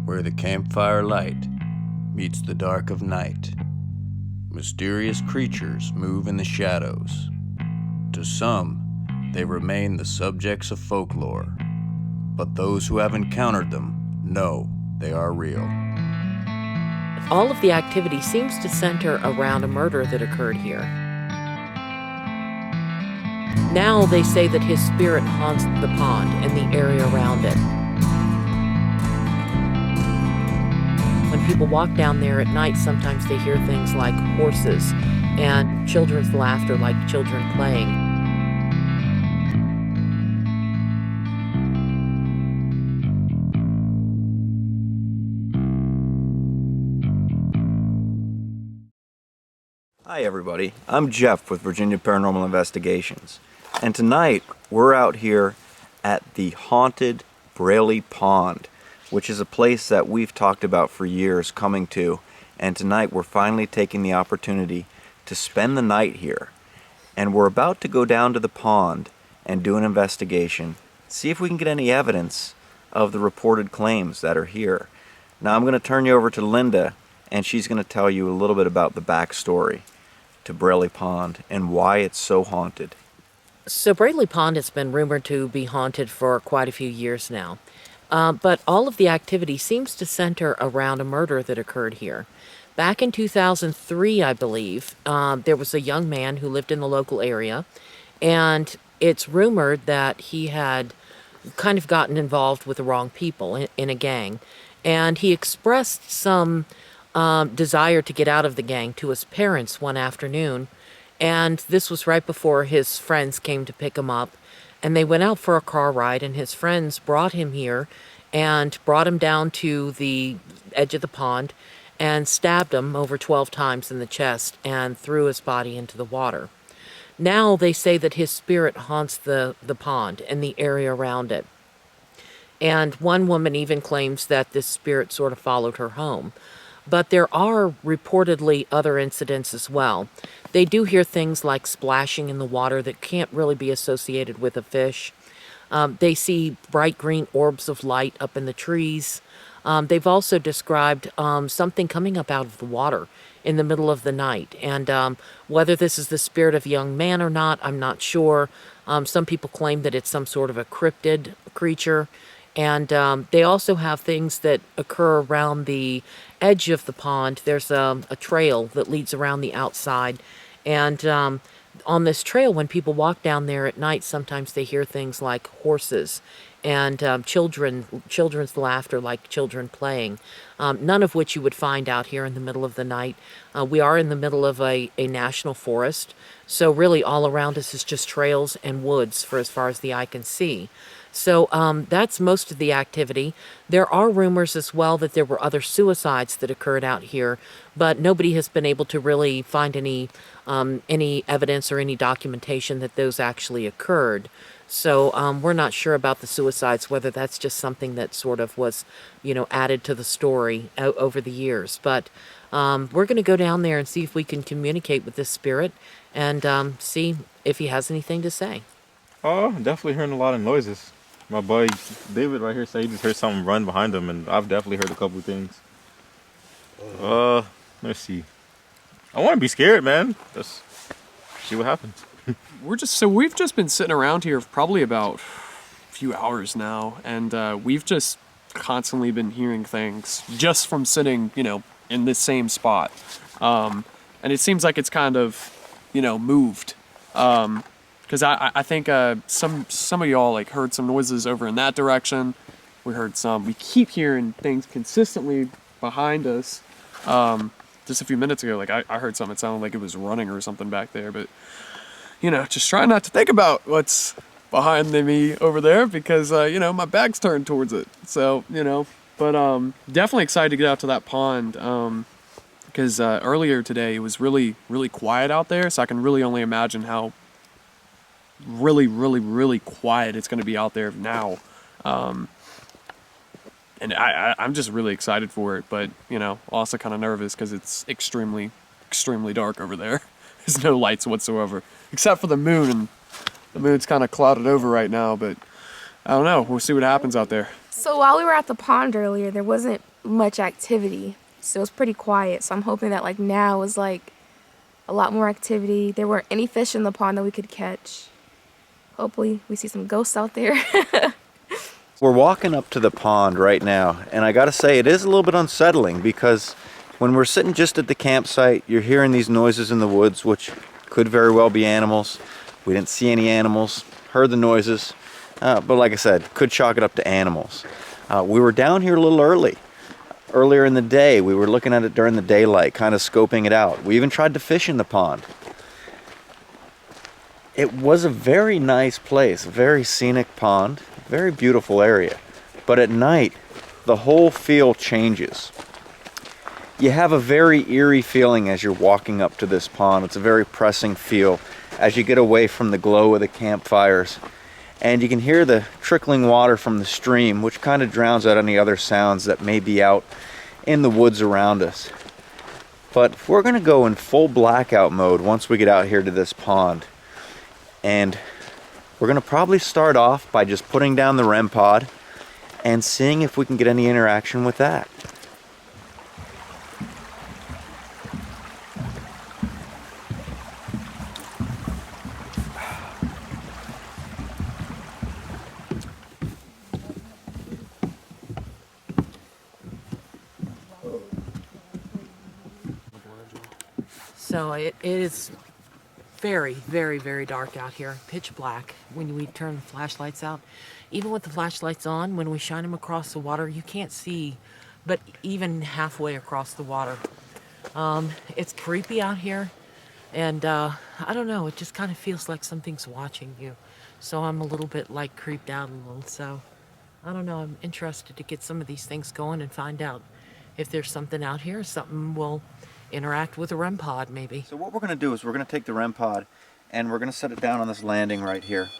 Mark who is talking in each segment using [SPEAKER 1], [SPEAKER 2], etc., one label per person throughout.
[SPEAKER 1] where the campfire light meets the dark of night. Mysterious creatures move in the shadows. To some, they remain the subjects of folklore, but those who have encountered them know they are real.
[SPEAKER 2] All of the activity seems to center around a murder that occurred here. Now they say that his spirit haunts the pond and the area around it. When people walk down there at night, sometimes they hear things like horses and children's laughter, like children playing.
[SPEAKER 3] Hi everybody, I'm Jeff with Virginia Paranormal Investigations, and tonight we're out here at the haunted Braley Pond, which is a place that we've talked about for years coming to, and tonight we're finally taking the opportunity to spend the night here. And we're about to go down to the pond and do an investigation, see if we can get any evidence of the reported claims that are here. Now I'm going to turn you over to Linda, and she's going to tell you a little bit about the backstory to Braley Pond and why it's so haunted.
[SPEAKER 2] So Braley Pond has been rumored to be haunted for quite a few years now. But all of the activity seems to center around a murder that occurred here. Back in 2003, I believe, there was a young man who lived in the local area, and it's rumored that he had kind of gotten involved with the wrong people in a gang, and he expressed some desire to get out of the gang to his parents one afternoon, and this was right before his friends came to pick him up, and they went out for a car ride, and his friends brought him here and brought him down to the edge of the pond and stabbed him over 12 times in the chest and threw his body into the water. Now they say that his spirit haunts the pond and the area around it. And one woman even claims that this spirit sort of followed her home. But there are reportedly other incidents as well. They do hear things like splashing in the water that can't really be associated with a fish. They see bright green orbs of light up in the trees. They've also described something coming up out of the water in the middle of the night. And whether this is the spirit of a young man or not, I'm not sure. Some people claim that it's some sort of a cryptid creature. And they also have things that occur around the edge of the pond. There's a trail that leads around the outside. And on this trail, when people walk down there at night, sometimes they hear things like horses and children's laughter, like children playing, none of which you would find out here in the middle of the night. We are in the middle of a national forest, so really all around us is just trails and woods for as far as the eye can see. So that's most of the activity. There are rumors as well that there were other suicides that occurred out here, but nobody has been able to really find any evidence or any documentation that those actually occurred. So we're not sure about the suicides, whether that's just something that sort of was, added to the story over the years. But we're going to go down there and see if we can communicate with this spirit and see if he has anything to say.
[SPEAKER 4] Oh, definitely hearing a lot of noises. My buddy David right here said he just heard something run behind him, and I've definitely heard a couple of things. Let's see. I want to be scared, man. Let's see what happens.
[SPEAKER 5] We've just been sitting around here for probably about a few hours now, and we've just constantly been hearing things just from sitting, in this same spot. And it seems like it's kind of, moved. Because I think some of y'all heard some noises over in that direction. We keep hearing things consistently behind us. Just a few minutes ago, I heard something. It sounded like it was running or something back there. But, just try not to think about what's behind me over there because, my back's turned towards it. So, but definitely excited to get out to that pond because earlier today it was really, really quiet out there. So I can really only imagine how really, really, really quiet it's going to be out there now. And I'm just really excited for it, but, also kind of nervous because it's extremely, extremely dark over there. There's no lights whatsoever, except for the moon, and the moon's kind of clouded over right now, but I don't know. We'll see what happens out there.
[SPEAKER 6] So while we were at the pond earlier, there wasn't much activity. So it was pretty quiet. So I'm hoping that like now is like a lot more activity. There weren't any fish in the pond that we could catch. Hopefully we see some ghosts out there.
[SPEAKER 3] We're walking up to the pond right now, and I gotta say it is a little bit unsettling because when we're sitting just at the campsite, you're hearing these noises in the woods, which could very well be animals. We didn't see any animals, heard the noises, but like I said, could chalk it up to animals. We were down here a little earlier in the day. We were looking at it during the daylight, kind of scoping it out. We even tried to fish in the pond. It was a very nice place, a very scenic pond, very beautiful area. But at night, the whole feel changes. You have a very eerie feeling as you're walking up to this pond. It's a very pressing feel as you get away from the glow of the campfires. And you can hear the trickling water from the stream, which kind of drowns out any other sounds that may be out in the woods around us. But we're gonna go in full blackout mode once we get out here to this pond. And we're gonna probably start off by just putting down the REM pod and seeing if we can get any interaction with that.
[SPEAKER 2] So it is very, very, very dark out here, pitch black when we turn the flashlights out. Even with the flashlights on, when we shine them across the water, you can't see, but even halfway across the water. It's creepy out here, and I don't know, it just kind of feels like something's watching you. So I'm a little bit like creeped out a little, so I don't know, I'm interested to get some of these things going and find out if there's something out here, something will interact with a REM pod maybe.
[SPEAKER 3] So what we're going to do is we're going to take the REM pod and we're going to set it down on this landing right here.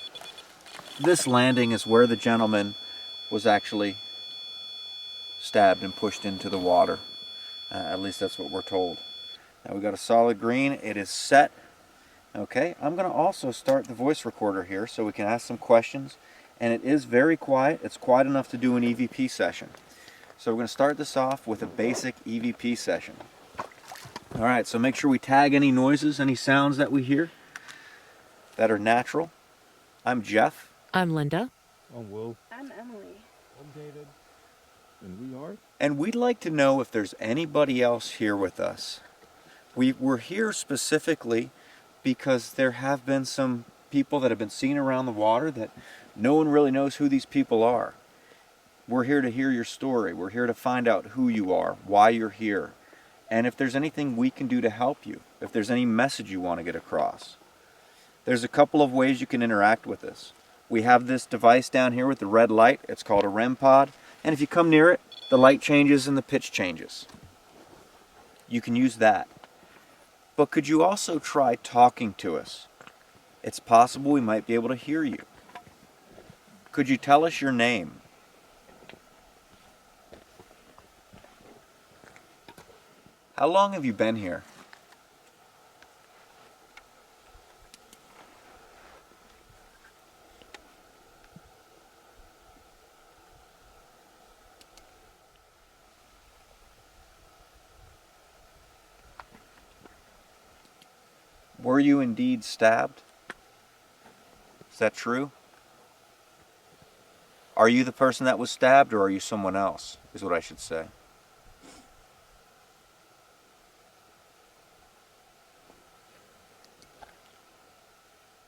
[SPEAKER 3] This landing is where the gentleman was actually stabbed and pushed into the water. At least that's what we're told. Now we got a solid green. It is set. Okay, I'm going to also start the voice recorder here so we can ask some questions. And it is very quiet. It's quiet enough to do an EVP session. So we're going to start this off with a basic EVP session. Alright, so make sure we tag any noises, any sounds that we hear that are natural. I'm Jeff.
[SPEAKER 2] I'm Linda.
[SPEAKER 4] I'm Will.
[SPEAKER 6] I'm Emily.
[SPEAKER 4] I'm David. And we are?
[SPEAKER 3] And we'd like to know if there's anybody else here with us. We're here specifically because there have been some people that have been seen around the water that no one really knows who these people are. We're here to hear your story. We're here to find out who you are, why you're here, and if there's anything we can do to help you, if there's any message you want to get across. There's a couple of ways you can interact with us. We have this device down here with the red light. It's called a REM pod. And if you come near it, the light changes and the pitch changes. You can use that. But could you also try talking to us? It's possible we might be able to hear you. Could you tell us your name? How long have you been here? Were you indeed stabbed? Is that true? Are you the person that was stabbed, or are you someone else, is what I should say.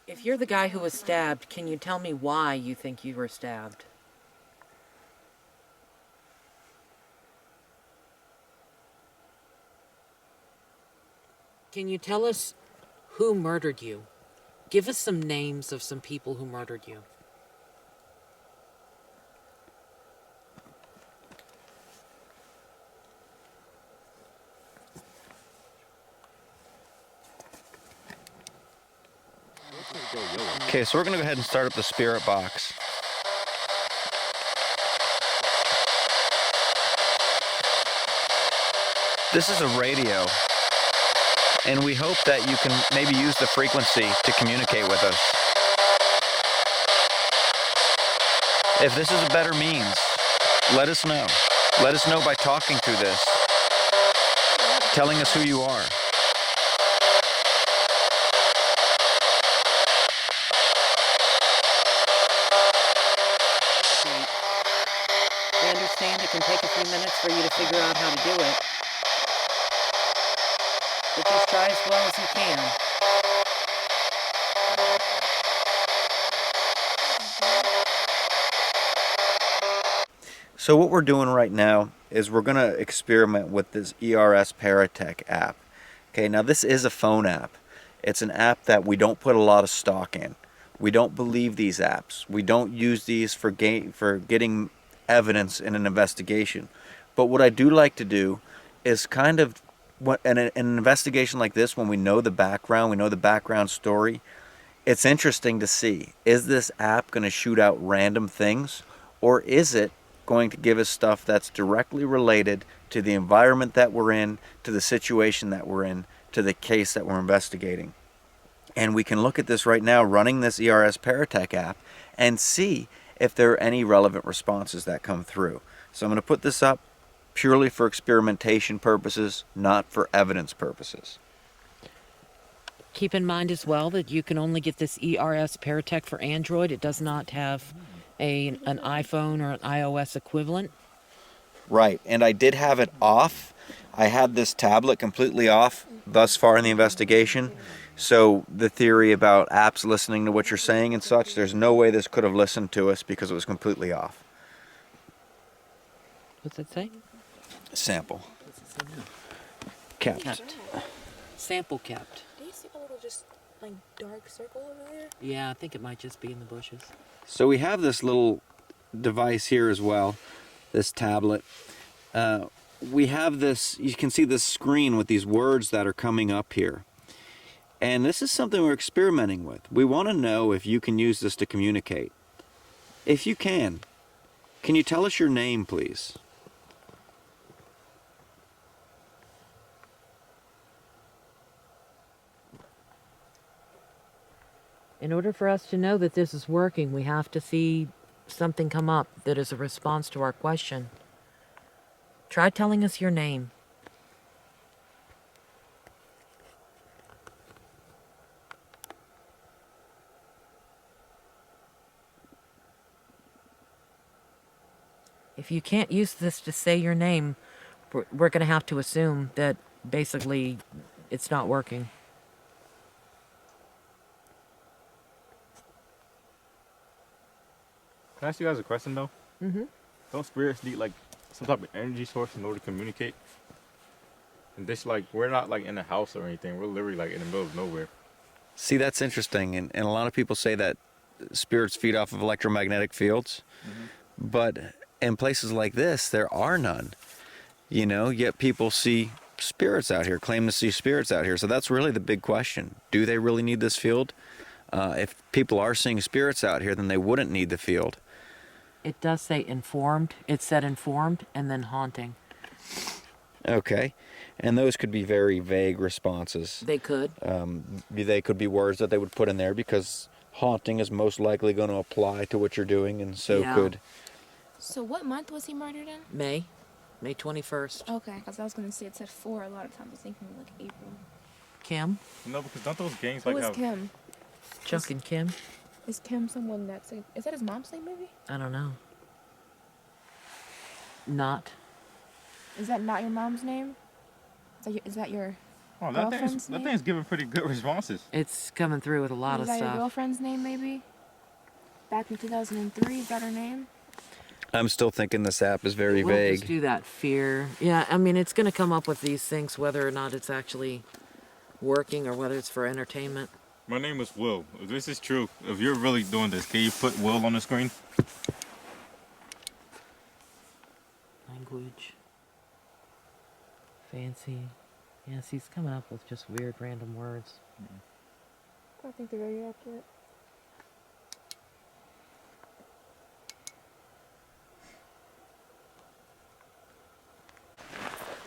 [SPEAKER 2] If you're the guy who was stabbed, can you tell me why you think you were stabbed? Can you tell us who murdered you? Give us some names of some people who murdered you.
[SPEAKER 3] Okay, so we're going to go ahead and start up the spirit box. This is a radio, and we hope that you can maybe use the frequency to communicate with us. If this is a better means, Let us know. Let us know by talking through this, telling us who you are.
[SPEAKER 2] We understand it can take a few minutes for you to figure out how to do it. But just try as well as you can.
[SPEAKER 3] So what we're doing right now is we're going to experiment with this ERS Paratech app. Okay, now this is a phone app. It's an app that we don't put a lot of stock in. We don't believe these apps. We don't use these for getting evidence in an investigation. But what I do like to do is kind of, in an investigation like this, when we know the background story, it's interesting to see, is this app going to shoot out random things, or is it going to give us stuff that's directly related to the environment that we're in, to the situation that we're in, to the case that we're investigating? And we can look at this right now running this ERS Paratech app and see if there are any relevant responses that come through. So I'm going to put this up purely for experimentation purposes, not for evidence purposes.
[SPEAKER 2] Keep in mind as well that you can only get this ERS Paratech for Android. It does not have an iPhone or an iOS equivalent.
[SPEAKER 3] Right, and I did have it off. I had this tablet completely off thus far in the investigation. So the theory about apps listening to what you're saying and such, there's no way this could have listened to us because it was completely off.
[SPEAKER 2] What's it say?
[SPEAKER 3] Sample. Kept.
[SPEAKER 2] Kept. Sample kept.
[SPEAKER 6] Do you see a little just like dark circle over there?
[SPEAKER 2] Yeah, I think it might just be in the bushes.
[SPEAKER 3] So we have this little device here as well, this tablet. We have this, you can see this screen with these words that are coming up here. And this is something we're experimenting with. We want to know if you can use this to communicate. If you can you tell us your name, please?
[SPEAKER 2] In order for us to know that this is working, we have to see something come up that is a response to our question. Try telling us your name. If you can't use this to say your name, we're going to have to assume that basically it's not working.
[SPEAKER 4] Can I ask you guys a question though?
[SPEAKER 2] Mm-hmm.
[SPEAKER 4] Don't spirits need like some type of energy source in order to communicate? And this, like, we're not like in a house or anything. We're literally like in the middle of nowhere.
[SPEAKER 3] See, that's interesting. And a lot of people say that spirits feed off of electromagnetic fields. Mm-hmm. But in places like this, there are none. You know, yet people see spirits out here, claim to see spirits out here. So that's really the big question. Do they really need this field? If people are seeing spirits out here, then they wouldn't need the field.
[SPEAKER 2] It does say informed. It said informed and then haunting.
[SPEAKER 3] Okay. And those could be very vague responses.
[SPEAKER 2] They could.
[SPEAKER 3] They could be words that they would put in there because haunting is most likely going to apply to what you're doing, and so could...
[SPEAKER 6] So what month was he murdered in?
[SPEAKER 2] May 21st.
[SPEAKER 6] Okay, because I was going to say it said 4 a lot of times. I was thinking like April.
[SPEAKER 2] Kim?
[SPEAKER 4] No, because don't those gangs
[SPEAKER 6] Who
[SPEAKER 4] like
[SPEAKER 6] is
[SPEAKER 4] have...
[SPEAKER 6] Kim?
[SPEAKER 2] Chuck and Kim?
[SPEAKER 6] Is Kim someone that's... Is that his mom's name maybe?
[SPEAKER 2] I don't know. Not.
[SPEAKER 6] Is that not your mom's name? Is that your
[SPEAKER 4] Oh,
[SPEAKER 6] girlfriend's
[SPEAKER 4] that
[SPEAKER 6] name?
[SPEAKER 4] thing's giving pretty good responses.
[SPEAKER 2] It's coming through with a lot of
[SPEAKER 6] Is that your
[SPEAKER 2] stuff.
[SPEAKER 6] girlfriend's name maybe? Back in 2003, is that her name?
[SPEAKER 3] I'm still thinking this app is very
[SPEAKER 2] We'll
[SPEAKER 3] vague.
[SPEAKER 2] just do that fear. Yeah, I mean, it's going to come up with these things whether or not it's actually working or whether it's for entertainment.
[SPEAKER 4] My name is Will. If this is true, if you're really doing this, can you put Will on the screen?
[SPEAKER 2] Language. Fancy. Yes, he's coming up with just weird random words.
[SPEAKER 6] I think they're very accurate.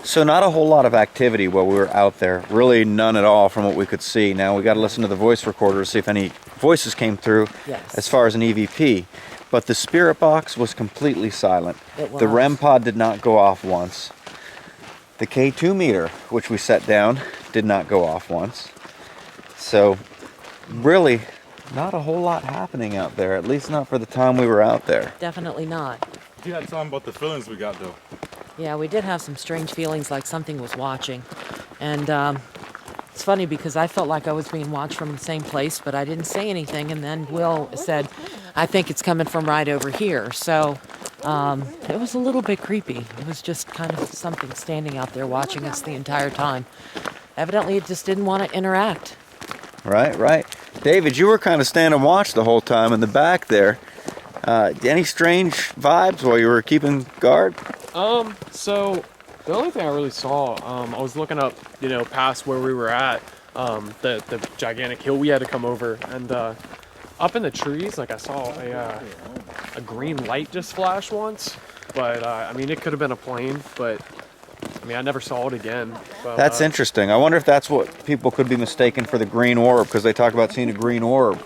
[SPEAKER 3] So not a whole lot of activity while we were out there. Really none at all from what we could see. Now we got to listen to the voice recorder to see if any voices came through
[SPEAKER 2] Yes.
[SPEAKER 3] as far as an EVP. but the spirit box was completely silent.
[SPEAKER 2] It was.
[SPEAKER 3] The REM pod did not go off once. The K2 meter, which we set down, did not go off once. So really not a whole lot happening out there, at least not for the time we were out there.
[SPEAKER 2] Definitely not.
[SPEAKER 4] You had something about the feelings we got though.
[SPEAKER 2] Yeah, we did have some strange feelings like something was watching. And it's funny because I felt like I was being watched from the same place, but I didn't say anything. And then Will said, I think it's coming from right over here. So it was a little bit creepy. It was just kind of something standing out there watching us the entire time. Evidently, it just didn't want to interact.
[SPEAKER 3] Right, right. David, you were kind of standing watch the whole time in the back there. Any strange vibes while you were keeping guard?
[SPEAKER 5] So the only thing I really saw, I was looking up, past where we were at, the gigantic hill we had to come over, and up in the trees, like I saw a green light just flash once, but I mean it could have been a plane, but I mean I never saw it again. But,
[SPEAKER 3] That's interesting. I wonder if that's what people could be mistaken for the green orb, because they talk about seeing a green orb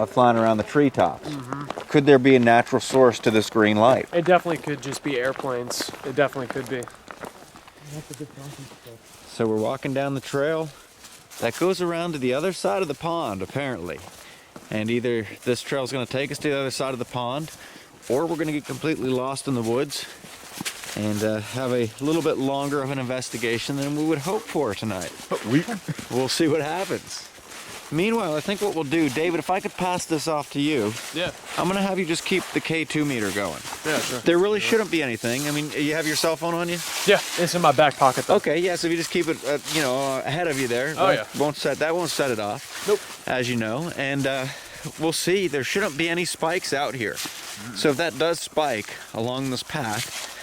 [SPEAKER 3] flying around the treetops. Could there be a natural source to this green light?
[SPEAKER 5] It definitely could just be airplanes. It definitely could be.
[SPEAKER 3] So we're walking down the trail that goes around to the other side of the pond, apparently. And either this trail is going to take us to the other side of the pond, or we're going to get completely lost in the woods and have a little bit longer of an investigation than we would hope for tonight. We'll see what happens. Meanwhile, I think what we'll do, David, if I could pass this off to you,
[SPEAKER 5] Yeah.
[SPEAKER 3] I'm going to have you just keep the K2 meter going.
[SPEAKER 5] Yeah, sure.
[SPEAKER 3] There really shouldn't be anything. I mean, you have your cell phone on you?
[SPEAKER 5] Yeah, it's in my back pocket though.
[SPEAKER 3] Okay, yeah, so if you just keep it, ahead of you there.
[SPEAKER 5] Oh, yeah.
[SPEAKER 3] That won't set it off.
[SPEAKER 5] Nope.
[SPEAKER 3] As you know, and we'll see. There shouldn't be any spikes out here. So if that does spike along this path,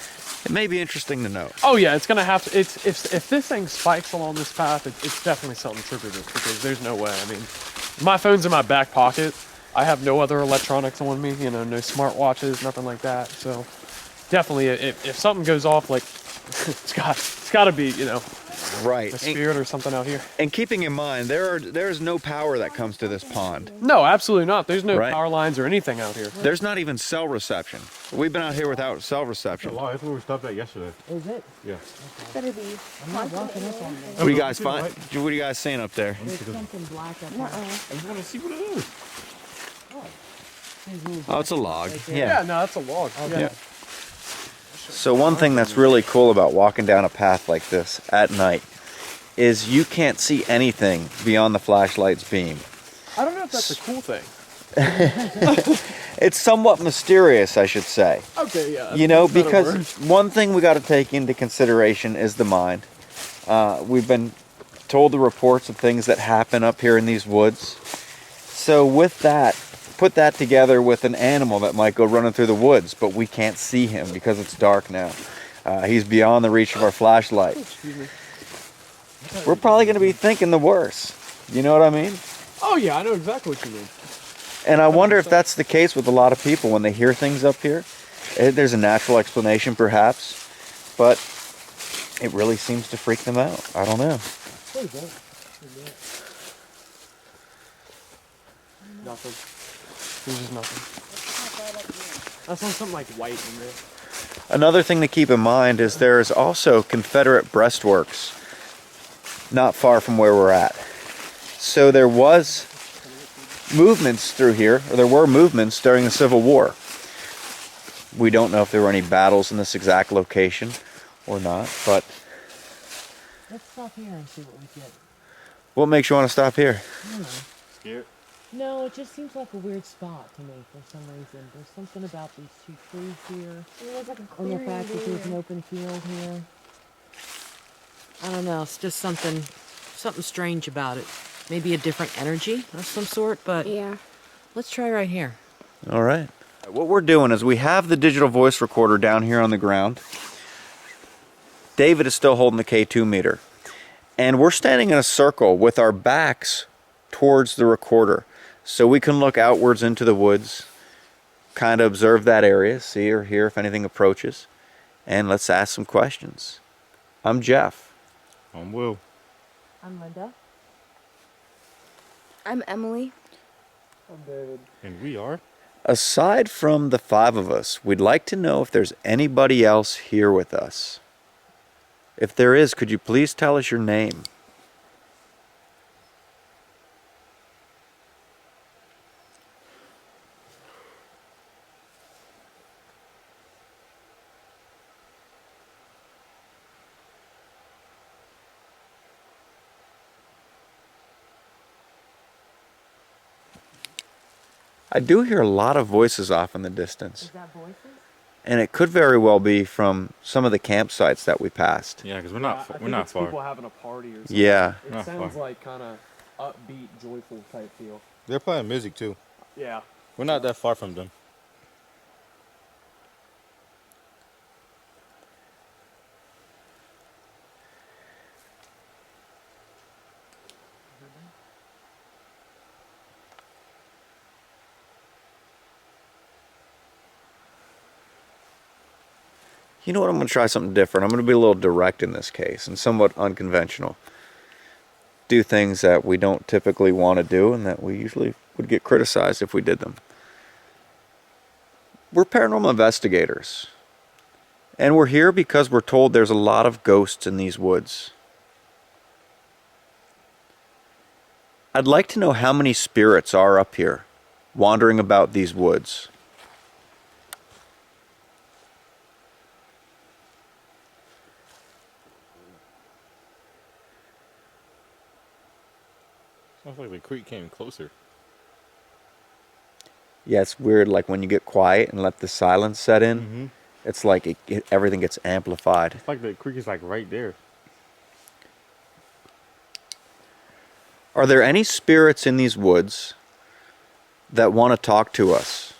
[SPEAKER 3] it may be interesting to know.
[SPEAKER 5] Oh yeah, it's gonna have to. If this thing spikes along this path, it's definitely something triggered it, because there's no way. I mean, my phone's in my back pocket. I have no other electronics on me. No smartwatches, nothing like that. So definitely, if something goes off, like it's got to be
[SPEAKER 3] Right.
[SPEAKER 5] a spirit or something out here.
[SPEAKER 3] And keeping in mind, there's no power that comes to this pond.
[SPEAKER 5] No, absolutely not. There's no
[SPEAKER 3] Right.
[SPEAKER 5] power lines or anything out here.
[SPEAKER 3] There's not even cell reception. We've been out here without cell reception.
[SPEAKER 4] That's where we stopped at yesterday.
[SPEAKER 2] Is it?
[SPEAKER 4] Yeah.
[SPEAKER 6] Better be.
[SPEAKER 3] What do you guys find? What are you guys seeing up there?
[SPEAKER 2] There's something black up there.
[SPEAKER 4] I just want to see what it is.
[SPEAKER 3] Oh, it's a log.
[SPEAKER 5] Yeah, no, that's a log.
[SPEAKER 3] Yeah. So one thing that's really cool about walking down a path like this at night is you can't see anything beyond the flashlight's beam.
[SPEAKER 5] I don't know if that's a cool thing.
[SPEAKER 3] It's somewhat mysterious, I should say.
[SPEAKER 5] Okay, yeah.
[SPEAKER 3] Because one thing we got to take into consideration is the mind. We've been told the reports of things that happen up here in these woods. So with that, put that together with an animal that might go running through the woods, but we can't see him because it's dark now. He's beyond the reach of our flashlight. We're probably going to be thinking the worst. You know what I mean?
[SPEAKER 5] Oh yeah, I know exactly what you mean.
[SPEAKER 3] And I wonder if that's the case with a lot of people when they hear things up here. There's a natural explanation perhaps, but it really seems to freak them out. I don't know.
[SPEAKER 5] Nothing. There's just nothing. I saw something like white in there.
[SPEAKER 3] Another thing to keep in mind is there's also Confederate breastworks not far from where we're at. So there was movements through here, or there were movements during the Civil War. We don't know if there were any battles in this exact location or not, but
[SPEAKER 2] Let's stop here and see what we get.
[SPEAKER 3] what makes you want to stop here?
[SPEAKER 2] I don't know.
[SPEAKER 4] Scared?
[SPEAKER 2] No, it just seems like a weird spot to me for some reason. There's something about these two trees here, and the fact that there's an open field here. I don't know. It's just something strange about it. Maybe a different energy of some sort, but
[SPEAKER 6] Yeah.
[SPEAKER 2] let's try right here.
[SPEAKER 3] All right. What we're doing is we have the digital voice recorder down here on the ground. David is still holding the K2 meter. And we're standing in a circle with our backs towards the recorder. So we can look outwards into the woods, kind of observe that area, see or hear if anything approaches. And let's ask some questions. I'm Jeff.
[SPEAKER 4] I'm Will.
[SPEAKER 2] I'm Linda.
[SPEAKER 6] I'm Emily.
[SPEAKER 5] I'm David.
[SPEAKER 4] And we are
[SPEAKER 3] Aside from the 5 of us, we'd like to know if there's anybody else here with us. If there is, could you please tell us your name? I do hear a lot of voices off in the distance.
[SPEAKER 2] Is that voices?
[SPEAKER 3] And it could very well be from some of the campsites that we passed.
[SPEAKER 4] Yeah, because we're
[SPEAKER 5] I
[SPEAKER 4] not
[SPEAKER 5] think
[SPEAKER 4] we're not
[SPEAKER 5] it's
[SPEAKER 4] far.
[SPEAKER 5] people having a party or something.
[SPEAKER 3] Yeah.
[SPEAKER 5] It
[SPEAKER 4] Not
[SPEAKER 5] sounds
[SPEAKER 4] far.
[SPEAKER 5] like kind of upbeat, joyful type feel.
[SPEAKER 4] They're playing music too.
[SPEAKER 5] Yeah.
[SPEAKER 4] We're not that far from them.
[SPEAKER 3] You know what? I'm going to try something different. I'm going to be a little direct in this case and somewhat unconventional. Do things that we don't typically want to do and that we usually would get criticized if we did them. We're paranormal investigators. And we're here because we're told there's a lot of ghosts in these woods. I'd like to know how many spirits are up here, wandering about these woods.
[SPEAKER 4] Sounds like the creek came closer.
[SPEAKER 3] Yeah, it's weird, like when you get quiet and let the silence set in,
[SPEAKER 4] Mm-hmm.
[SPEAKER 3] it's like everything gets amplified.
[SPEAKER 4] It's like the creek is like right there.
[SPEAKER 3] Are there any spirits in these woods that want to talk to us?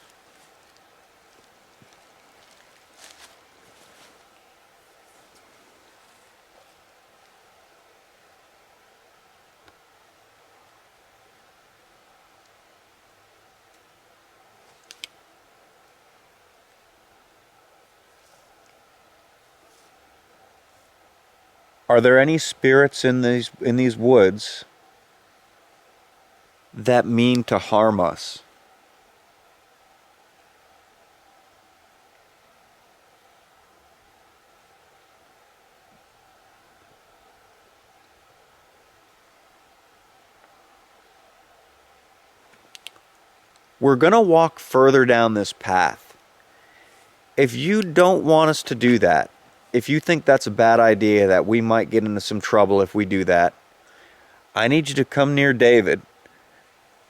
[SPEAKER 3] Are there any spirits in these woods that mean to harm us? We're going to walk further down this path. If you don't want us to do that, if you think that's a bad idea, that we might get into some trouble if we do that, I need you to come near David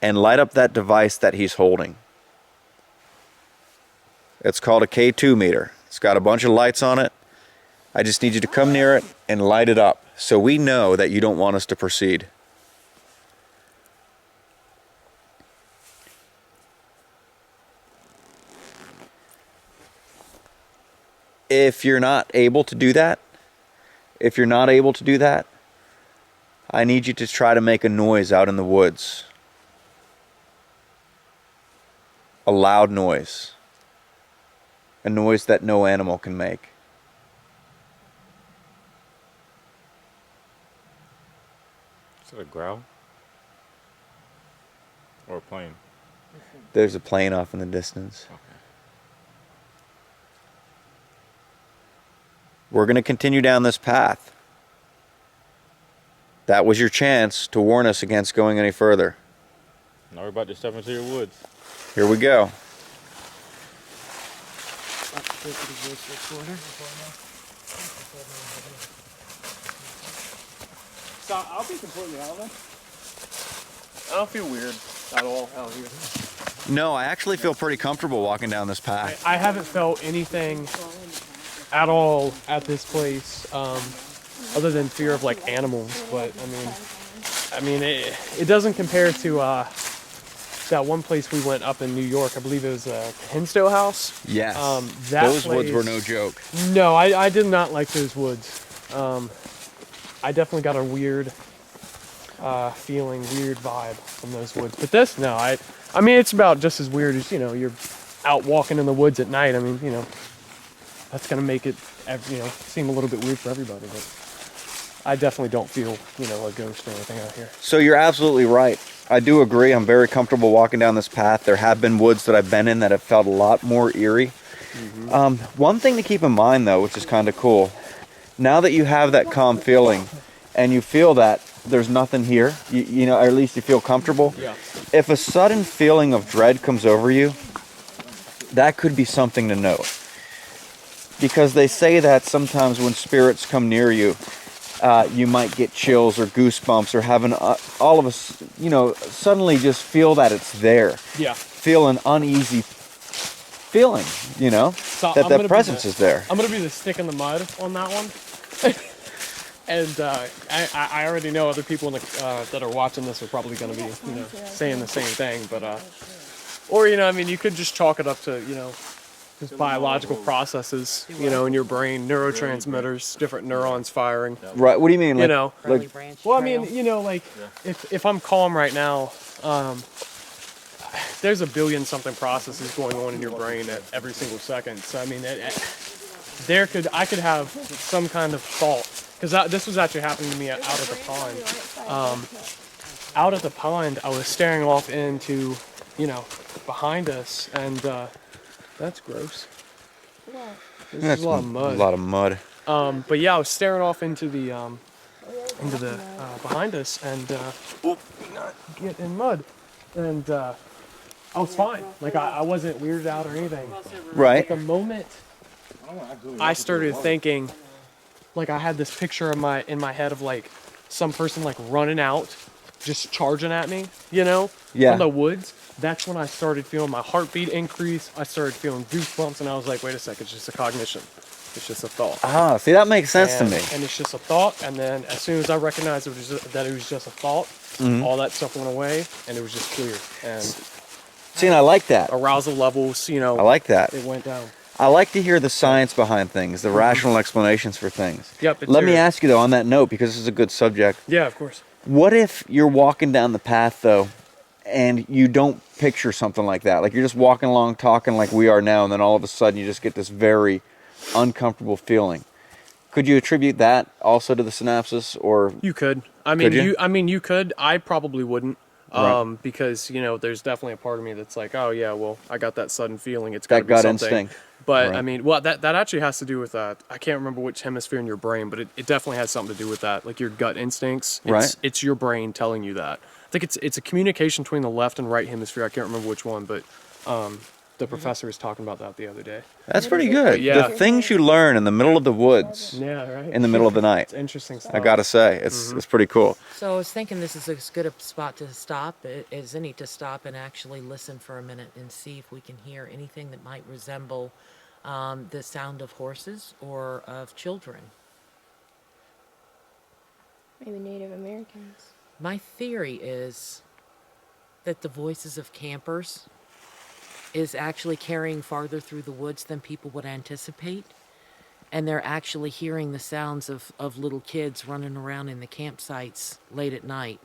[SPEAKER 3] and light up that device that he's holding. It's called a K2 meter. It's got a bunch of lights on it. I just need you to come near it and light it up so we know that you don't want us to proceed. If you're not able to do that, I need you to try to make a noise out in the woods. A loud noise. A noise that no animal can make.
[SPEAKER 4] Is it a growl? Or a plane?
[SPEAKER 3] There's a plane off in the distance.
[SPEAKER 4] Okay.
[SPEAKER 3] We're going to continue down this path. That was your chance to warn us against going any further.
[SPEAKER 4] Now we're about to step into your woods.
[SPEAKER 3] Here we go.
[SPEAKER 5] So I'll be completely honest. I don't feel weird at all out here.
[SPEAKER 3] No, I actually feel pretty comfortable walking down this path.
[SPEAKER 5] I haven't felt anything at all at this place, other than fear of like animals. But I mean, it doesn't compare to that one place we went up in New York. I believe it was Hinsdale House.
[SPEAKER 3] Yes.
[SPEAKER 5] Those
[SPEAKER 3] woods were no joke.
[SPEAKER 5] No, I did not like those woods. I definitely got a weird feeling, weird vibe from those woods. But this, no, I mean, it's about just as weird as, you're out walking in the woods at night. I mean, that's going to make it, seem a little bit weird for everybody. But I definitely don't feel, a ghost or anything out here.
[SPEAKER 3] So you're absolutely right. I do agree. I'm very comfortable walking down this path. There have been woods that I've been in that have felt a lot more eerie. One thing to keep in mind, though, which is kind of cool, now that you have that calm feeling and you feel that there's nothing here, you know, or at least you feel comfortable.
[SPEAKER 5] Yeah.
[SPEAKER 3] If a sudden feeling of dread comes over you, that could be something to note. Because they say that sometimes when spirits come near you, you might get chills or goosebumps or have all of us, you know, suddenly just feel that it's there.
[SPEAKER 5] Yeah.
[SPEAKER 3] Feel an uneasy feeling, you know,
[SPEAKER 5] So
[SPEAKER 3] that
[SPEAKER 5] I'm
[SPEAKER 3] that
[SPEAKER 5] gonna be
[SPEAKER 3] presence
[SPEAKER 5] the-
[SPEAKER 3] is there.
[SPEAKER 5] I'm gonna be the stick in the mud on that one. And I already know other people in the, that are watching this are probably gonna be, you know, saying the same thing. But or you know, I mean, you could just chalk it up to, you know, just biological processes, you know, in your brain, neurotransmitters, different neurons firing.
[SPEAKER 3] Right? What do you mean?
[SPEAKER 5] You
[SPEAKER 3] Like,
[SPEAKER 5] know.
[SPEAKER 2] Braley
[SPEAKER 3] like
[SPEAKER 2] Branch
[SPEAKER 5] Well, I
[SPEAKER 2] Trail.
[SPEAKER 5] mean, you know, like if I'm calm right now, there's a billion something processes going on in your brain at every single second. So I mean, I could have some kind of thought, because this was actually happening to me out at the pond. Out at the pond, I was staring off into, you know, behind us, and that's gross. This
[SPEAKER 3] that's
[SPEAKER 5] is a lot of mud.
[SPEAKER 3] A lot of mud.
[SPEAKER 5] But yeah, I was staring off into the behind us, and not get in mud, and I was fine. Like I wasn't weirded out or anything.
[SPEAKER 3] Right.
[SPEAKER 5] The moment I started thinking, like I had this picture in my head of like some person like running out, just charging at me, you know,
[SPEAKER 3] Yeah.
[SPEAKER 5] from the woods. That's when I started feeling my heartbeat increase. I started feeling goosebumps, and I was like, wait a second, it's just a cognition. It's just a thought.
[SPEAKER 3] Ah, see, that makes sense to me.
[SPEAKER 5] And it's just a thought, and then as soon as I recognized that it was just a thought, all that stuff went away, and it was just clear. And
[SPEAKER 3] See, and I like that.
[SPEAKER 5] arousal levels, you know,
[SPEAKER 3] I like that.
[SPEAKER 5] it went down.
[SPEAKER 3] I like to hear the science behind things, the rational explanations for things.
[SPEAKER 5] Yep. it's
[SPEAKER 3] Let me
[SPEAKER 5] your-
[SPEAKER 3] ask you, though, on that note, because this is a good subject.
[SPEAKER 5] Yeah, of course.
[SPEAKER 3] What if you're walking down the path, though, and you don't picture something like that? Like you're just walking along, talking like we are now, and then all of a sudden you just get this very uncomfortable feeling. Could you attribute that also to the synapses, or
[SPEAKER 5] You could. I mean,
[SPEAKER 3] Could you?
[SPEAKER 5] I mean, you could. I probably wouldn't.
[SPEAKER 3] Right.
[SPEAKER 5] Because you know, there's definitely a part of me that's like, oh yeah, well, I got that sudden feeling. It's got to
[SPEAKER 3] that
[SPEAKER 5] be
[SPEAKER 3] gut
[SPEAKER 5] something.
[SPEAKER 3] instinct?
[SPEAKER 5] But
[SPEAKER 3] Right.
[SPEAKER 5] I mean, well, that actually has to do with I can't remember which hemisphere in your brain, but it definitely has something to do with that, like your gut instincts.
[SPEAKER 3] Right.
[SPEAKER 5] It's your brain telling you that. I think it's a communication between the left and right hemisphere. I can't remember which one, but the professor was talking about that the other day.
[SPEAKER 3] That's pretty good.
[SPEAKER 5] Yeah.
[SPEAKER 3] The things you learn in the middle of the woods,
[SPEAKER 5] Yeah, right.
[SPEAKER 3] in the middle of the night.
[SPEAKER 5] It's interesting stuff.
[SPEAKER 3] I gotta say, it's pretty cool.
[SPEAKER 2] So I was thinking this is as good a spot to stop as any to stop and actually listen for a minute and see if we can hear anything that might resemble the sound of horses or of children.
[SPEAKER 6] Maybe Native Americans.
[SPEAKER 2] My theory is that the voices of campers is actually carrying farther through the woods than people would anticipate. And they're actually hearing the sounds of little kids running around in the campsites late at night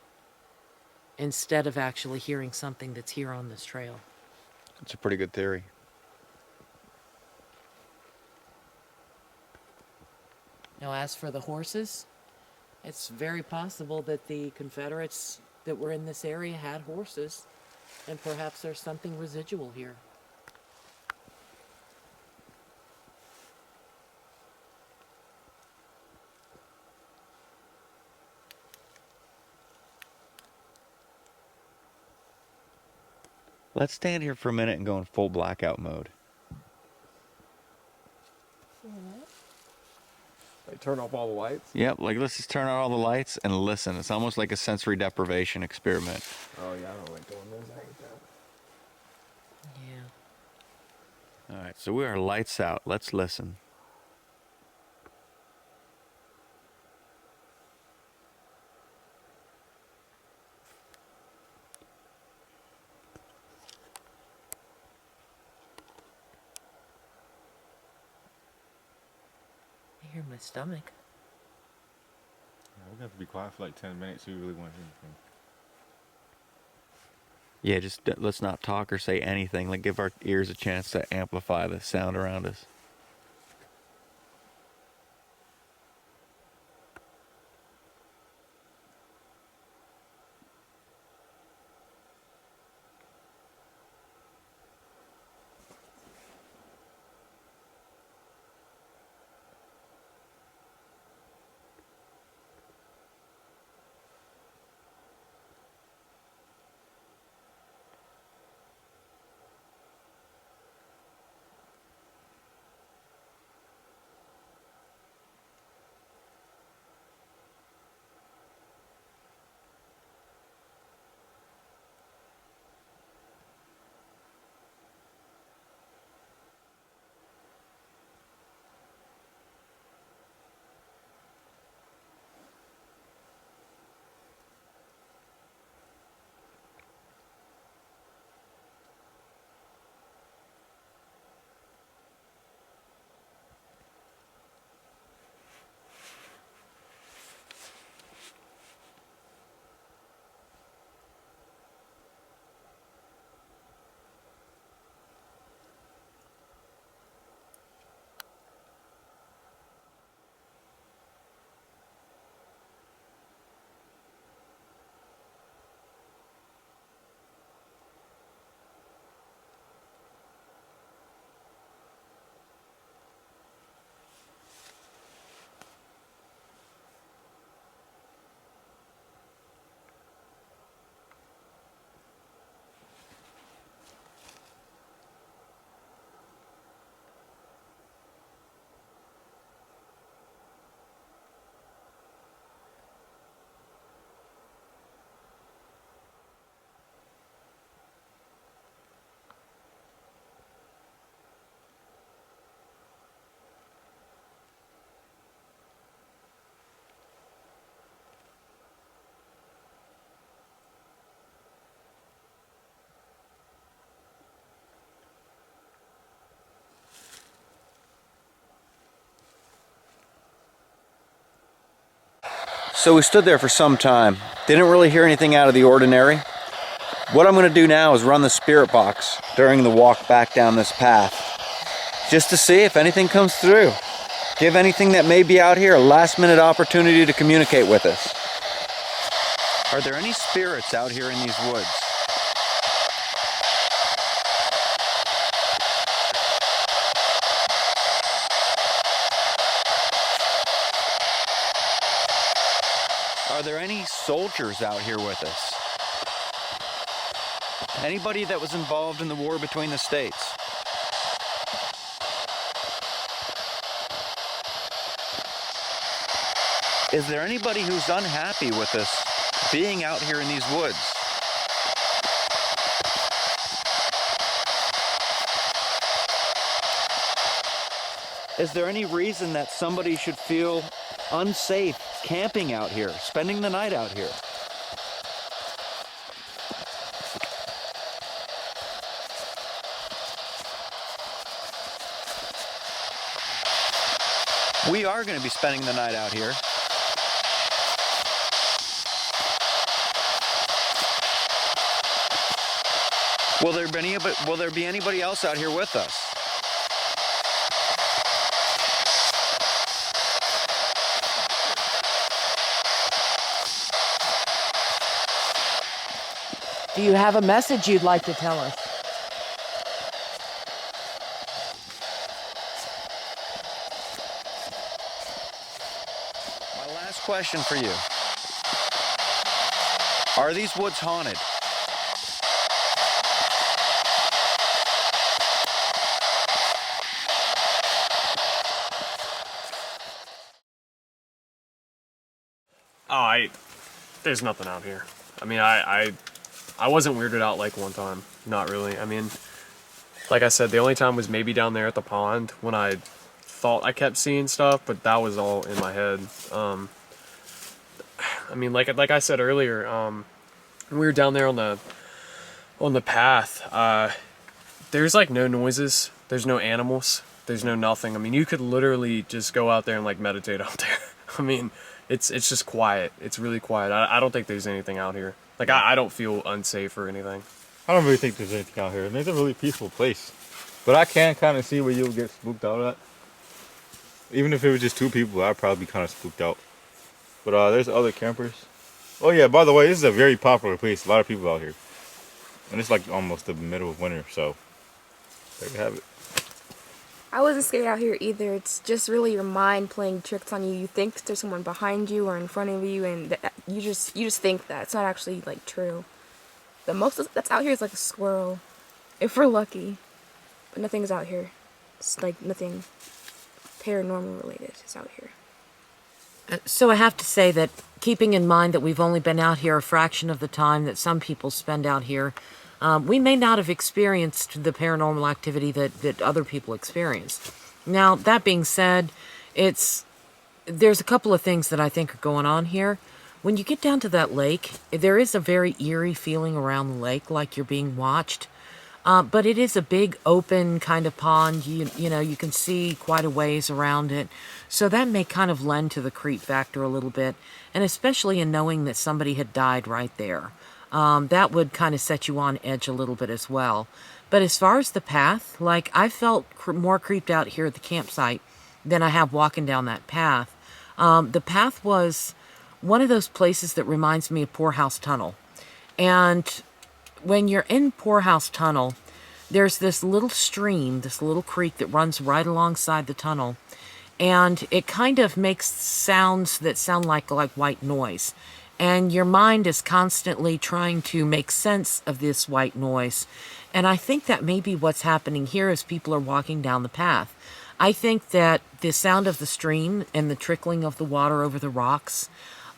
[SPEAKER 2] instead of actually hearing something that's here on this trail.
[SPEAKER 3] It's a pretty good theory.
[SPEAKER 2] Now, as for the horses, it's very possible that the Confederates that were in this area had horses, and perhaps there's something residual here.
[SPEAKER 3] Let's stand here for a minute and go in full blackout mode.
[SPEAKER 5] Like turn off all the lights.
[SPEAKER 3] Yep, like let's just turn on all the lights and listen. It's almost like a sensory deprivation experiment.
[SPEAKER 5] Oh yeah, I don't like doing those. I hate that.
[SPEAKER 2] Yeah.
[SPEAKER 3] All right, so we are lights out. Let's listen.
[SPEAKER 2] I hear my stomach.
[SPEAKER 4] Yeah, we're gonna have to be quiet for like 10 minutes. We really want to hear anything.
[SPEAKER 3] Yeah, just let's not talk or say anything. Like give our ears a chance to amplify the sound around us. So we stood there for some time. Didn't really hear anything out of the ordinary. What I'm going to do now is run the spirit box during the walk back down this path, just to see if anything comes through. Give anything that may be out here a last-minute opportunity to communicate with us. Are there any spirits out here in these woods? Are there any soldiers out here with us? Anybody that was involved in the war between the states? Is there anybody who's unhappy with us being out here in these woods? Is there any reason that somebody should feel unsafe camping out here, spending the night out here? We are going to be spending the night out here. Will there be anybody else out here with us?
[SPEAKER 2] Do you have a message you'd like to tell us?
[SPEAKER 3] My last question for you. Are these woods haunted?
[SPEAKER 5] There's nothing out here. I mean, I wasn't weirded out like one time. Not really. I mean, like I said, the only time was maybe down there at the pond when I thought I kept seeing stuff, but that was all in my head. I mean, like I said earlier, when we were down there on the path, there's like no noises, there's no animals, there's no nothing. I mean, you could literally just go out there and like meditate out there. I mean, it's just quiet. It's really quiet. I don't think there's anything out here. Like I don't feel unsafe or anything.
[SPEAKER 4] I don't really think there's anything out here. It's a really peaceful place. But I can kind of see where you'll get spooked out at. Even if it was just two people, I'd probably be kind of spooked out. But there's other campers. Oh yeah, by the way, this is a very popular place. A lot of people out here. And it's like almost the middle of winter, so there you have it.
[SPEAKER 6] I wasn't scared out here either. It's just really your mind playing tricks on you. You think there's someone behind you or in front of you, and you just think that. It's not actually like true. The most that's out here is like a squirrel, if we're lucky. But nothing's out here. It's like nothing paranormal related is out here.
[SPEAKER 2] So I have to say that keeping in mind that we've only been out here a fraction of the time that some people spend out here, we may not have experienced the paranormal activity that other people experienced. Now, that being said, there's a couple of things that I think are going on here. When you get down to that lake, there is a very eerie feeling around the lake, like you're being watched. But it is a big open kind of pond. You know, you can see quite a ways around it. So that may kind of lend to the creep factor a little bit. And especially in knowing that somebody had died right there. That would kind of set you on edge a little bit as well. But as far as the path, like I felt more creeped out here at the campsite than I have walking down that path. The path was one of those places that reminds me of Poorhouse Tunnel. And when you're in Poorhouse Tunnel, there's this little stream, this little creek that runs right alongside the tunnel. And it kind of makes sounds that sound like white noise. And your mind is constantly trying to make sense of this white noise. And I think that may be what's happening here as people are walking down the path. I think that the sound of the stream and the trickling of the water over the rocks,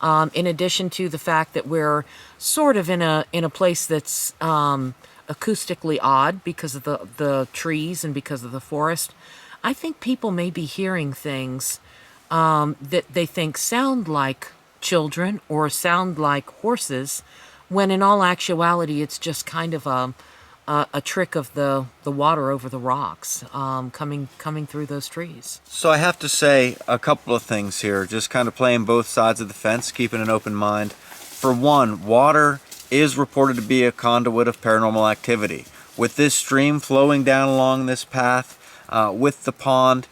[SPEAKER 2] in addition to the fact that we're sort of in a place that's acoustically odd because of the trees and because of the forest, I think people may be hearing things that they think sound like children or sound like horses, when in all actuality it's just kind of a trick of the water over the rocks coming through those trees.
[SPEAKER 3] So I have to say a couple of things here, just kind of playing both sides of the fence, keeping an open mind. For one, water is reported to be a conduit of paranormal activity. With this stream flowing down along this path, with the pond,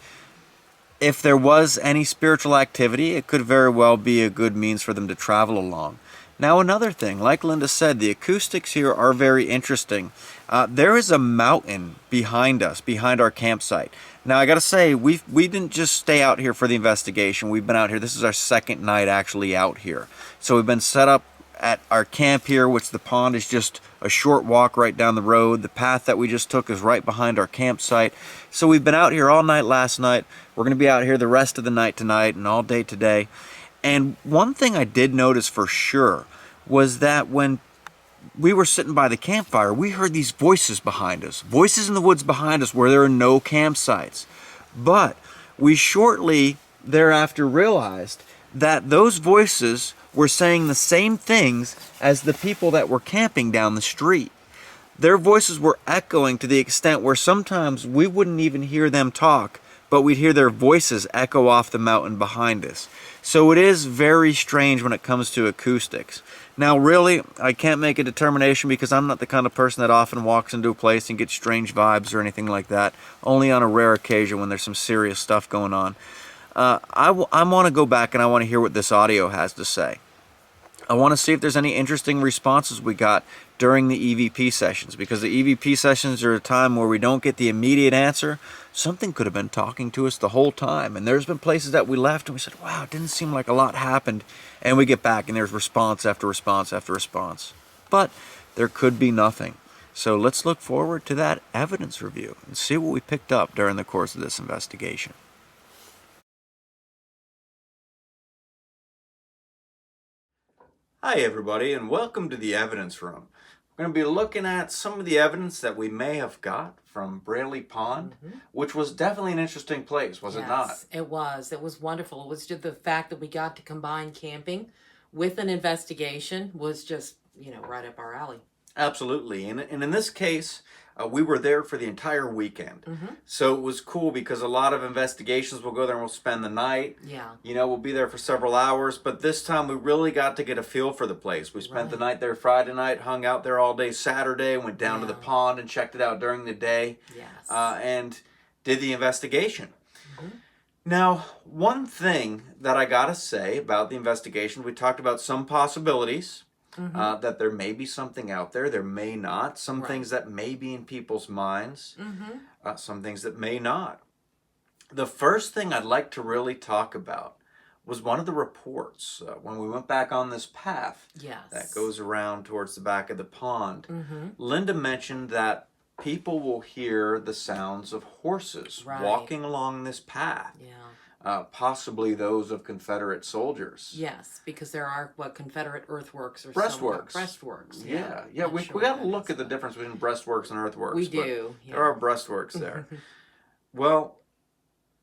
[SPEAKER 3] if there was any spiritual activity, it could very well be a good means for them to travel along. Now another thing, like Linda said, the acoustics here are very interesting. There is a mountain behind us, behind our campsite. Now I gotta say, we didn't just stay out here for the investigation. We've been out here, this is our second night actually out here. So we've been set up at our camp here, which the pond is just a short walk right down the road. The path that we just took is right behind our campsite. So we've been out here all night last night. We're going to be out here the rest of the night tonight and all day today. And one thing I did notice for sure was that when we were sitting by the campfire, we heard these voices behind us. Voices in the woods behind us where there are no campsites. But we shortly thereafter realized that those voices were saying the same things as the people that were camping down the street. Their voices were echoing to the extent where sometimes we wouldn't even hear them talk, but we'd hear their voices echo off the mountain behind us. So it is very strange when it comes to acoustics. Now really, I can't make a determination because I'm not the kind of person that often walks into a place and gets strange vibes or anything like that, only on a rare occasion when there's some serious stuff going on. I want to go back and I want to hear what this audio has to say. I want to see if there's any interesting responses we got during the EVP sessions, because the EVP sessions are a time where we don't get the immediate answer. Something could have been talking to us the whole time, and there's been places that we left and we said, wow, it didn't seem like a lot happened, and we get back and there's response after response after response. But there could be nothing. So let's look forward to that evidence review and see what we picked up during the course of this investigation. Hi everybody, and welcome to the evidence room. We're going to be looking at some of the evidence that we may have got from Braley Pond, which was definitely an interesting place, was it not?
[SPEAKER 2] Yes, it was. It was wonderful. It was just the fact that we got to combine camping with an investigation was just, right up our alley.
[SPEAKER 3] Absolutely, and in this case, we were there for the entire weekend. So it was cool because a lot of investigations will go there and we'll spend the night.
[SPEAKER 2] Yeah.
[SPEAKER 3] We'll be there for several hours, but this time we really got to get a feel for the place. We spent the night there Friday night, hung out there all day Saturday, went down to the pond and checked it out during the day.
[SPEAKER 2] Yes.
[SPEAKER 3] And did the investigation. Now, one thing that I gotta say about the investigation, we talked about some possibilities. That there may be something out there, there may not. Some things that may be in people's minds, some things that may not. The first thing I'd like to really talk about was one of the reports when we went back on this path that goes around towards the back of the pond. Linda mentioned that people will hear the sounds of horses walking along this path. Possibly those of Confederate soldiers.
[SPEAKER 2] Yes, because there are Confederate earthworks or
[SPEAKER 3] breastworks.
[SPEAKER 2] Breastworks.
[SPEAKER 3] Yeah. We got to look at the difference between breastworks and earthworks.
[SPEAKER 2] We do. Yeah.
[SPEAKER 3] There are breastworks there. Well,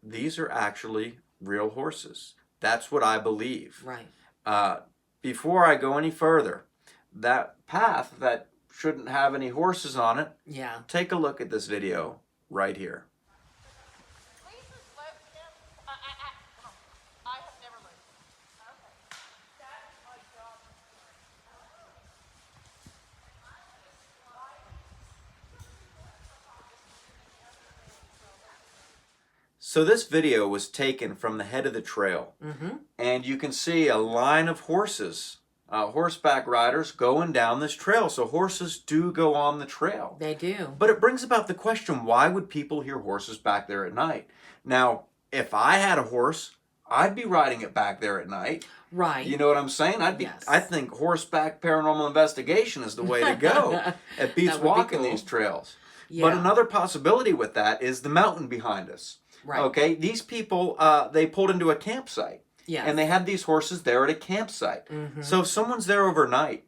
[SPEAKER 3] these are actually real horses. That's what I believe.
[SPEAKER 2] Right.
[SPEAKER 3] Before I go any further, that path that shouldn't have any horses on it.
[SPEAKER 2] Yeah.
[SPEAKER 3] Take a look at this video right here. So this video was taken from the head of the trail, and you can see a line of horses, horseback riders going down this trail. So horses do go on the trail.
[SPEAKER 2] They do.
[SPEAKER 3] But it brings about the question, why would people hear horses back there at night? Now, if I had a horse, I'd be riding it back there at night.
[SPEAKER 2] Right.
[SPEAKER 3] You know what I'm saying? I think horseback paranormal investigation is the way to go. It beats walking these trails.
[SPEAKER 2] Yeah.
[SPEAKER 3] But another possibility with that is the mountain behind us.
[SPEAKER 2] Right.
[SPEAKER 3] Okay, these people, they pulled into a campsite.
[SPEAKER 2] Yes.
[SPEAKER 3] And they had these horses there at a campsite. So if someone's there overnight,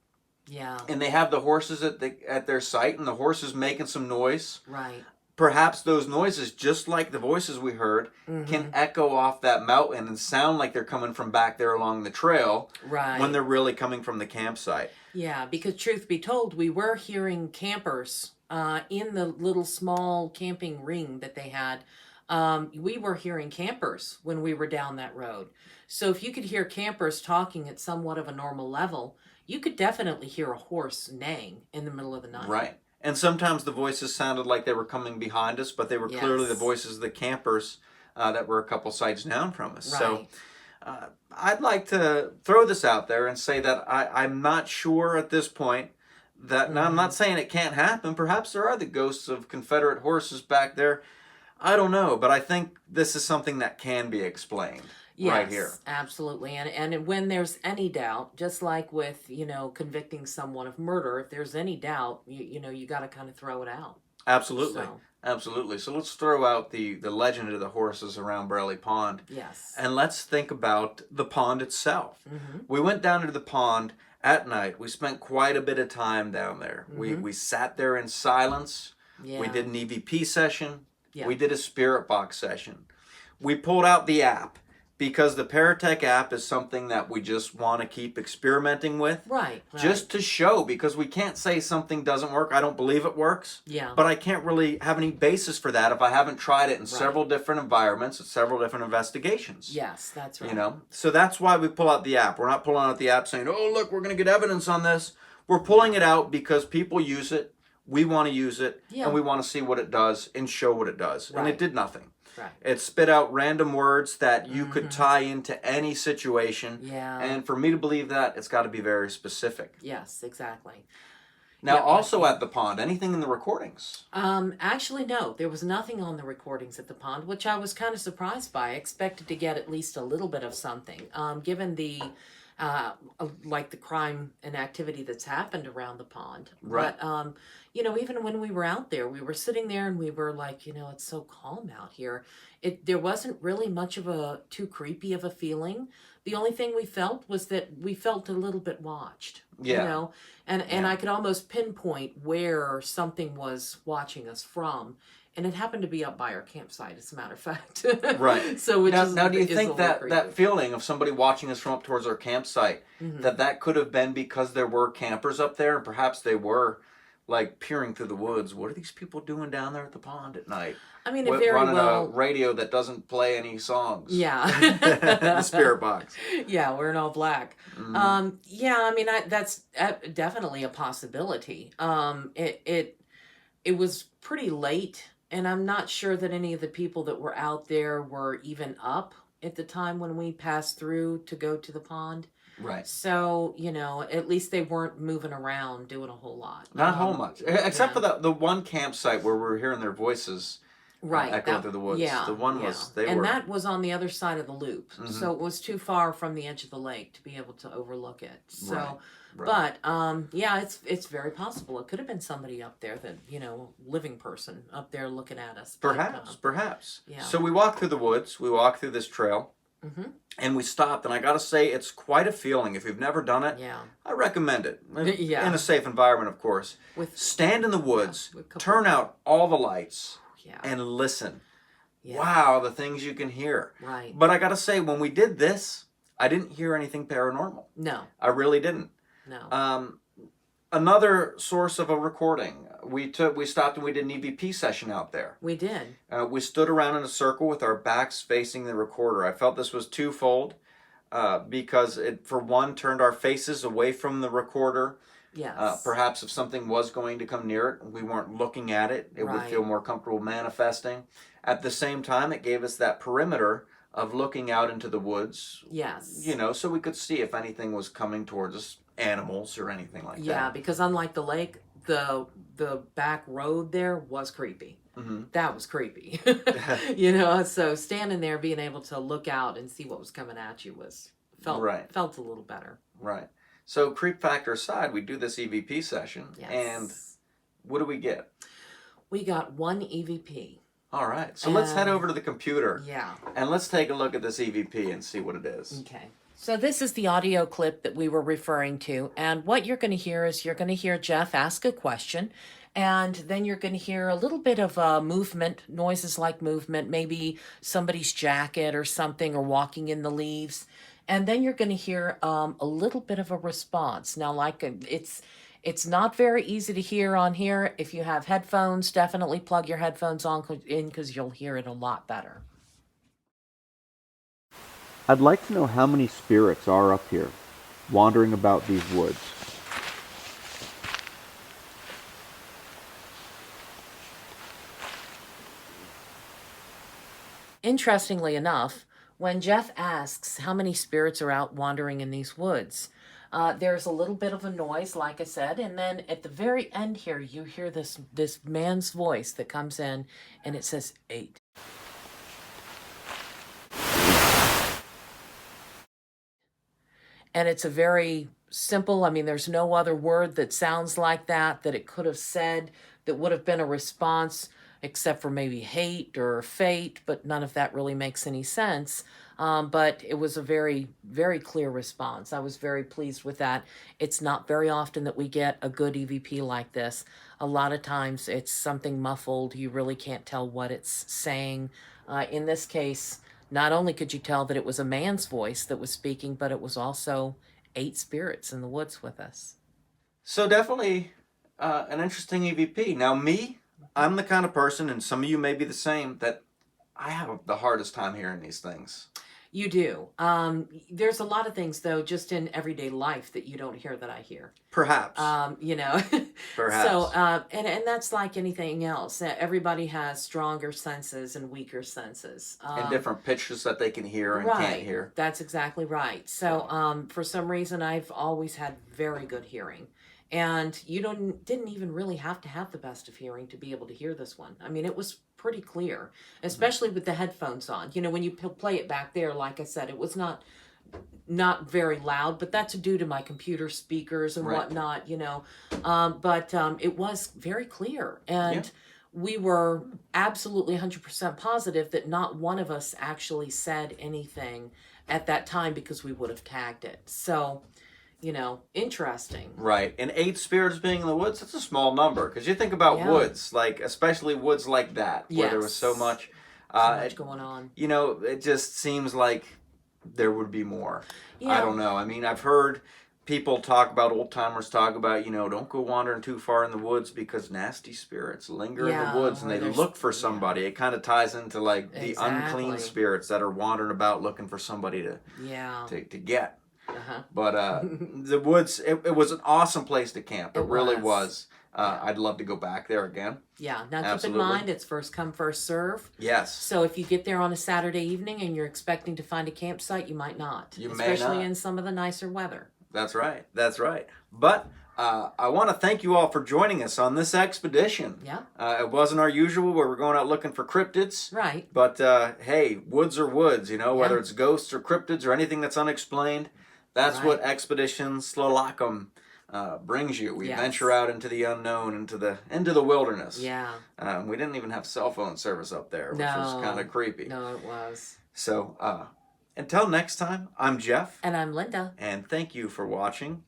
[SPEAKER 3] and they have the horses at their site, and the horses making some noise,
[SPEAKER 2] right,
[SPEAKER 3] perhaps those noises, just like the voices we heard, can echo off that mountain and sound like they're coming from back there along the trail,
[SPEAKER 2] right,
[SPEAKER 3] when they're really coming from the campsite.
[SPEAKER 2] Yeah, because truth be told, we were hearing campers in the little small camping ring that they had, we were hearing campers when we were down that road. So if you could hear campers talking at somewhat of a normal level, you could definitely hear a horse neighing in the middle of the night.
[SPEAKER 3] Right. And sometimes the voices sounded like they were coming behind us, but they were clearly the
[SPEAKER 2] Yes.
[SPEAKER 3] voices of the campers that were a couple sites down from us. So
[SPEAKER 2] Right.
[SPEAKER 3] I'd like to throw this out there and say that I'm not sure at this point that, now I'm not saying it can't happen. Perhaps there are the ghosts of Confederate horses back there. I don't know, but I think this is something that can be explained right here.
[SPEAKER 2] Yes, absolutely. And when there's any doubt, just like with, convicting someone of murder, if there's any doubt, you got to kind of throw it out.
[SPEAKER 3] Absolutely.
[SPEAKER 2] So.
[SPEAKER 3] Absolutely. So let's throw out the legend of the horses around Braley Pond.
[SPEAKER 2] Yes.
[SPEAKER 3] And let's think about the pond itself.
[SPEAKER 2] Mm-hmm.
[SPEAKER 3] We went down into the pond at night. We spent quite a bit of time down there.
[SPEAKER 2] Mm-hmm.
[SPEAKER 3] We sat there in silence.
[SPEAKER 2] Yeah.
[SPEAKER 3] We did an EVP session.
[SPEAKER 2] Yeah.
[SPEAKER 3] We did a spirit box session. We pulled out the app because the Paratech app is something that we just want to keep experimenting with.
[SPEAKER 2] Right.
[SPEAKER 3] Just to show, because we can't say something doesn't work. I don't believe it works.
[SPEAKER 2] Yeah.
[SPEAKER 3] But I can't really have any basis for that if I haven't tried it in several different environments and several different investigations.
[SPEAKER 2] Yes, that's right.
[SPEAKER 3] So that's why we pull out the app. We're not pulling out the app saying, oh, look, we're going to get evidence on this. We're pulling it out because people use it. We want to use it.
[SPEAKER 2] Yeah.
[SPEAKER 3] And we want to see what it does and show what it does. And
[SPEAKER 2] Right.
[SPEAKER 3] it did nothing.
[SPEAKER 2] Right.
[SPEAKER 3] It spit out random words that you could tie into any situation.
[SPEAKER 2] Yeah.
[SPEAKER 3] And for me to believe that, it's got to be very specific.
[SPEAKER 2] Yes, exactly.
[SPEAKER 3] Now,
[SPEAKER 2] Yeah,
[SPEAKER 3] also at the pond, anything in the recordings?
[SPEAKER 2] Actually, no. There was nothing on the recordings at the pond, which I was kind of surprised by. I expected to get at least a little bit of something, given the like the crime and activity that's happened around the pond.
[SPEAKER 3] Right.
[SPEAKER 2] But even when we were out there, we were sitting there and we were like, it's so calm out here. There wasn't really much of a too creepy of a feeling. The only thing we felt was that we felt a little bit watched.
[SPEAKER 3] Yeah.
[SPEAKER 2] And I could almost pinpoint where something was watching us from. And it happened to be up by our campsite, as a matter of fact.
[SPEAKER 3] Right.
[SPEAKER 2] So
[SPEAKER 3] now, do you
[SPEAKER 2] is a
[SPEAKER 3] think
[SPEAKER 2] little
[SPEAKER 3] that
[SPEAKER 2] creepy.
[SPEAKER 3] feeling of somebody watching us from up towards our campsite, that could have been because there were campers up there, and perhaps they were like peering through the woods? What are these people doing down there at the pond at night?
[SPEAKER 2] I mean, it very
[SPEAKER 3] running
[SPEAKER 2] well.
[SPEAKER 3] a radio that doesn't play any songs.
[SPEAKER 2] Yeah.
[SPEAKER 3] The spirit box.
[SPEAKER 2] Yeah, wearing all black. Yeah, I mean, that's definitely a possibility. It was pretty late, and I'm not sure that any of the people that were out there were even up at the time when we passed through to go to the pond.
[SPEAKER 3] Right.
[SPEAKER 2] So, at least they weren't moving around doing a whole lot.
[SPEAKER 3] Not whole much, except for the one campsite where we were hearing their voices.
[SPEAKER 2] Right.
[SPEAKER 3] Echoing through the woods.
[SPEAKER 2] Yeah.
[SPEAKER 3] The one
[SPEAKER 2] yeah.
[SPEAKER 3] was,
[SPEAKER 2] and that was on the other side of the loop.
[SPEAKER 3] Mm-hmm.
[SPEAKER 2] So it was too far from the edge of the lake to be able to overlook it. So,
[SPEAKER 3] Right.
[SPEAKER 2] but, yeah, it's very possible. It could have been somebody up there that, living person up there looking at us.
[SPEAKER 3] Perhaps.
[SPEAKER 2] Yeah.
[SPEAKER 3] So we walked through the woods. We walked through this trail.
[SPEAKER 2] Mm-hmm.
[SPEAKER 3] And we stopped. And I got to say, it's quite a feeling. If you've never done it,
[SPEAKER 2] Yeah.
[SPEAKER 3] I recommend it.
[SPEAKER 2] Yeah.
[SPEAKER 3] In a safe environment, of course. Stand in the woods,
[SPEAKER 2] with a couple-
[SPEAKER 3] turn out all the lights,
[SPEAKER 2] Yeah.
[SPEAKER 3] and listen.
[SPEAKER 2] Yeah.
[SPEAKER 3] Wow, the things you can hear.
[SPEAKER 2] Right.
[SPEAKER 3] But I got to say, when we did this, I didn't hear anything paranormal.
[SPEAKER 2] No.
[SPEAKER 3] I really didn't.
[SPEAKER 2] No.
[SPEAKER 3] Another source of a recording. We stopped and we did an EVP session out there.
[SPEAKER 2] We did.
[SPEAKER 3] We stood around in a circle with our backs facing the recorder. I felt this was twofold because it, for one, turned our faces away from the recorder.
[SPEAKER 2] Yes.
[SPEAKER 3] Perhaps if something was going to come near it, we weren't looking at it. It would
[SPEAKER 2] Right.
[SPEAKER 3] feel more comfortable manifesting. At the same time, it gave us that perimeter of looking out into the woods.
[SPEAKER 2] Yes.
[SPEAKER 3] So we could see if anything was coming towards us, animals or anything like
[SPEAKER 2] Yeah,
[SPEAKER 3] that.
[SPEAKER 2] because unlike the lake, the back road there was creepy.
[SPEAKER 3] Mm-hmm.
[SPEAKER 2] That was creepy. So standing there, being able to look out and see what was coming at you felt a little better.
[SPEAKER 3] Right. So creep factor aside, we do this EVP session,
[SPEAKER 2] Yes.
[SPEAKER 3] and what do we get?
[SPEAKER 2] We got one EVP.
[SPEAKER 3] All right. So let's head over to the computer,
[SPEAKER 2] Yeah.
[SPEAKER 3] and let's take a look at this EVP and see what it is.
[SPEAKER 2] Okay. So this is the audio clip that we were referring to, and what you're going to hear is you're going to hear Jeff ask a question, and then you're going to hear a little bit of movement, noises like movement, maybe somebody's jacket or something, or walking in the leaves. And then you're going to hear a little bit of a response. Now, It's not very easy to hear on here. If you have headphones, definitely plug your headphones in because you'll hear it a lot better.
[SPEAKER 3] I'd like to know how many spirits are up here, wandering about these woods.
[SPEAKER 2] Interestingly enough, when Jeff asks how many spirits are out wandering in these woods, there's a little bit of a noise, like I said, and then at the very end here, you hear this man's voice that comes in, and it says 8. And it's a very simple, I mean, there's no other word that sounds like that it could have said that would have been a response, except for maybe hate or fate, but none of that really makes any sense. But it was a very, very clear response. I was very pleased with that. It's not very often that we get a good EVP like this. A lot of times it's something muffled. You really can't tell what it's saying. In this case, not only could you tell that it was a man's voice that was speaking, but it was also 8 spirits in the woods with us.
[SPEAKER 3] So definitely an interesting EVP. Now me, I'm the kind of person, and some of you may be the same, that I have the hardest time hearing these things.
[SPEAKER 2] You do. There's a lot of things, though, just in everyday life that you don't hear that I hear.
[SPEAKER 3] Perhaps.
[SPEAKER 2] You know.
[SPEAKER 3] Perhaps.
[SPEAKER 2] So, and that's like anything else. Everybody has stronger senses and weaker senses.
[SPEAKER 3] And different pitches that they can hear and can't hear.
[SPEAKER 2] That's exactly right. So, for some reason, I've always had very good hearing. And you didn't even really have to have the best of hearing to be able to hear this one. I mean, it was pretty clear, especially with the headphones on. You know, when you play it back there, like I said, it was not very loud, but that's due to my computer speakers and whatnot, you know. But it was very clear. And we were absolutely 100% positive that not one of us actually said anything at that time because we would have tagged it. So, you know, interesting.
[SPEAKER 3] Right. And 8 spirits being in the woods, that's a small number. Because you think about woods, like, especially woods like that, where there was so much
[SPEAKER 2] going on.
[SPEAKER 3] You know, it just seems like there would be more.
[SPEAKER 2] Yeah.
[SPEAKER 3] I don't know. I mean, I've heard people talk about, old timers talk about, you know, don't go wandering too far in the woods because nasty spirits linger in the woods and they look for somebody. It kind of ties into, like, the unclean spirits that are wandering about looking for somebody to get. But the woods, it was an awesome place to camp. It really was. I'd love to go back there again.
[SPEAKER 2] Yeah. Now keep in mind, it's first come, first serve.
[SPEAKER 3] Yes.
[SPEAKER 2] So if you get there on a Saturday evening and you're expecting to find a campsite, you might not.
[SPEAKER 3] You may not.
[SPEAKER 2] Especially in some of the nicer weather.
[SPEAKER 3] That's right. That's right. But I want to thank you all for joining us on this expedition.
[SPEAKER 2] Yeah.
[SPEAKER 3] It wasn't our usual where we're going out looking for cryptids.
[SPEAKER 2] Right.
[SPEAKER 3] But hey, woods are woods, you know, whether it's ghosts or cryptids or anything that's unexplained. That's what Expedition Slolacum brings you. We venture out into the unknown, into the wilderness.
[SPEAKER 2] Yeah.
[SPEAKER 3] We didn't even have cell phone service up there, which was kind of creepy.
[SPEAKER 2] No, it was.
[SPEAKER 3] So until next time, I'm Jeff.
[SPEAKER 2] And I'm Linda.
[SPEAKER 3] And thank you for watching